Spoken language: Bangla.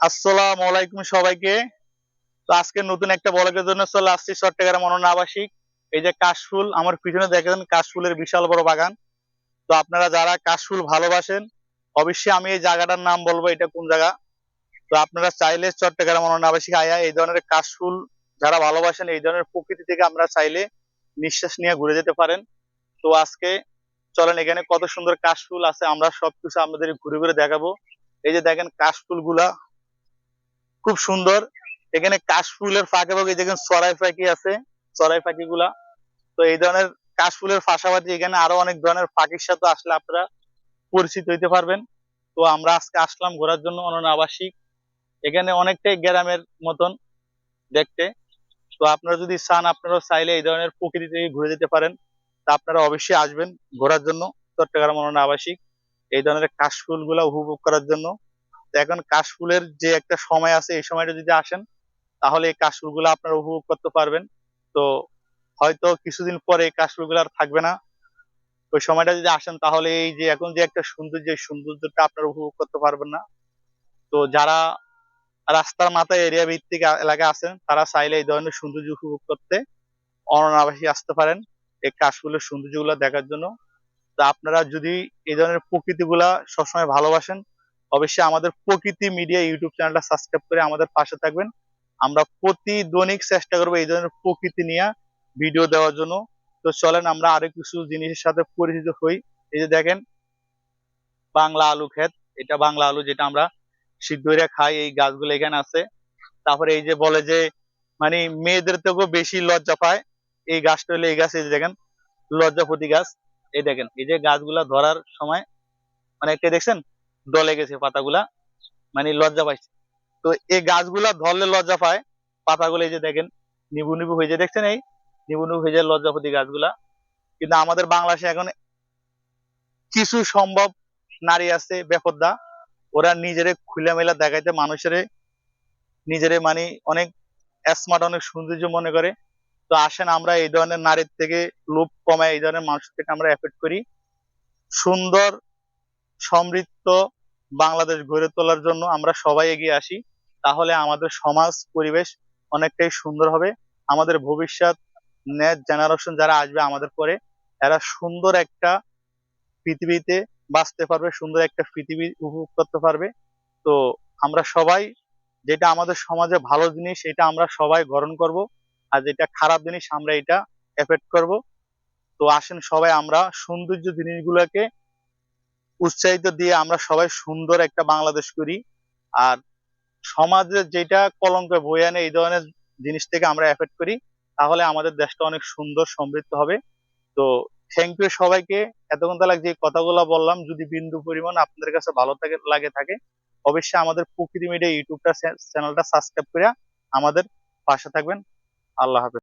আসসালামু আলাইকুম সবাইকে। তো আজকে নতুন একটা ব্লগের জন্য চলে আসছি চট্টগ্রাম অনন্য আবাসিক। এই যে কাশফুল আমার পিছনে দেখেন, কাশফুলের বিশাল বড় বাগান। তো আপনারা যারা কাশফুল ভালোবাসেন, অবশ্যই আমি এই জায়গাটার নাম বলবো এটা কোন জায়গা। তো আপনারা চাইলে চট্টগ্রাম অনন্য আবাসিক আয়া এই ধরনের কাশফুল যারা ভালোবাসেন, এই ধরনের প্রকৃতি থেকে আমরা চাইলে নিঃশ্বাস নিয়ে ঘুরে যেতে পারেন। তো আজকে চলেন, এখানে কত সুন্দর কাশফুল আছে আমরা সবকিছু আপনাদের ঘুরে ঘুরে দেখাবো। এই যে দেখেন কাশফুল গুলা খুব সুন্দর। এখানে কাশফুলের ফাঁকে ফাঁকে দেখেন চড়াই পাখি আছে, চড়াই পাখি গুলা। তো এই ধরনের কাশফুলের পাশাপাশি এখানে আরো অনেক ধরনের পাখির সাথে আসলে আপনারা পরিচিত হইতে পারবেন। তো আমরা আজকে আসলাম ঘোরার জন্য অনন্য আবাসিক। এখানে অনেকটাই গ্রামের মতন দেখতে। তো আপনারা যদি চান, আপনারা চাইলে এই ধরনের প্রকৃতি থেকে ঘুরে যেতে পারেন। তা আপনারা অবশ্যই আসবেন ঘোরার জন্য চট্টগ্রাম অনন্য আবাসিক, এই ধরনের কাশফুল গুলা উপভোগ করার জন্য। তো এখন কাশফুলের যে একটা সময় আছে, এই সময়টা যদি আসেন তাহলে এই কাশফুল গুলা আপনারা উপভোগ করতে পারবেন। তো হয়তো কিছুদিন পরে এই কাশফুল গুলা আর থাকবে না। ওই সময়টা যদি আসেন তাহলে এই যে এখন যে একটা সৌন্দর্য, এই সৌন্দর্যটা আপনারা উপভোগ করতে পারবেন না। তো যারা রাস্তার মাথায় এরিয়া ভিত্তিক এলাকা আছেন, তারা চাইলে এই ধরনের সৌন্দর্য উপভোগ করতে অনাবাসী আসতে পারেন এই কাশফুলের সৌন্দর্য গুলা দেখার জন্য। তো আপনারা যদি এই ধরনের প্রকৃতি গুলা সবসময় ভালোবাসেন, অবশ্যই আমাদের প্রকৃতি মিডিয়া ইউটিউব চ্যানেলটা সাবস্ক্রাইব করে আমাদের পাশে থাকবেন। আমরা প্রতি দৈনিক চেষ্টা করবো এই ধরনের প্রকৃতি নিয়ে ভিডিও দেওয়ার জন্য। তো চলেন আমরা আরো কিছু জিনিসের সাথে পরিচিত হই। এই যে দেখেন বাংলা আলু ক্ষেত, এটা বাংলা আলু যেটা আমরা সিদ্ধ করে খাই, এই গাছগুলো এখানে আছে। তারপরে এই যে বলে যে মানে মেয়েদের থেকেও বেশি লজ্জা পায় এই গাছটা হলে এই গাছ। এই যে দেখেন লজ্জাপতি গাছ। এই দেখেন এই যে গাছগুলা ধরার সময় মানে একটা দেখছেন ডলে গেছে পাতাগুলা, মানে লজ্জা পাইছে। তো এই গাছগুলা ধরলে লজ্জা পায়, পাতাগুলো এই যে দেখেন নিবু নিবু হয়ে যায়, দেখছেন এই নিবু নিবু হয়ে যায় লজ্জাপতি গাছগুলা। কিন্তু আমাদের বাংলাদেশে এখন কিছু সম্ভব নারী আছে বেপরদা, ওরা নিজেরে খুলে মেলা দেখাইতে মানুষের নিজেরে মানে অনেক স্মার্ট, অনেক সৌন্দর্য মনে করে। তো আসেন আমরা এই ধরনের নারীর থেকে লোভ কমায় এই ধরনের মানুষ থেকে আমরা এফেক্ট করি, সুন্দর সমৃদ্ধ বাংলাদেশ গড়ে তোলার জন্য আমরা সবাই এগিয়ে আসি। তাহলে আমাদের সমাজ পরিবেশ অনেকটাই সুন্দর হবে। আমাদের ভবিষ্যৎ নেক্সট জেনারেশন যারা আসবে আমাদের পরে, এরা সুন্দর একটা পৃথিবীতে বাঁচতে পারবে, সুন্দর একটা পৃথিবী উপভোগ করতে পারবে। তো আমরা সবাই যেটা আমাদের সমাজে ভালো জিনিস এটা আমরা সবাই গ্রহণ করব, আর যেটা খারাপ জিনিস আমরা এটা এফেক্ট করব। তো আসেন সবাই আমরা সৌন্দর্য জিনিসগুলোকে উৎসাহিত দিয়ে আমরা সবাই সুন্দর একটা বাংলাদেশ করি। আর সমাজে যেটা কলঙ্ক বয়ে আনে এই ধরনের জিনিস থেকে আমরা এফেক্ট করি, তাহলে আমাদের দেশটা অনেক সুন্দর সমৃদ্ধ হবে। তো থ্যাংক ইউ সবাইকে। এতক্ষণ তাহলে যে কথাগুলো বললাম যদি বিন্দু পরিমাণ আপনাদের কাছে ভালো লাগে থাকে, অবশ্যই আমাদের প্রকৃতি মিডিয়া ইউটিউবটা চ্যানেলটা সাবস্ক্রাইব করে আমাদের পাশে থাকবেন। আল্লাহ হাফেজ।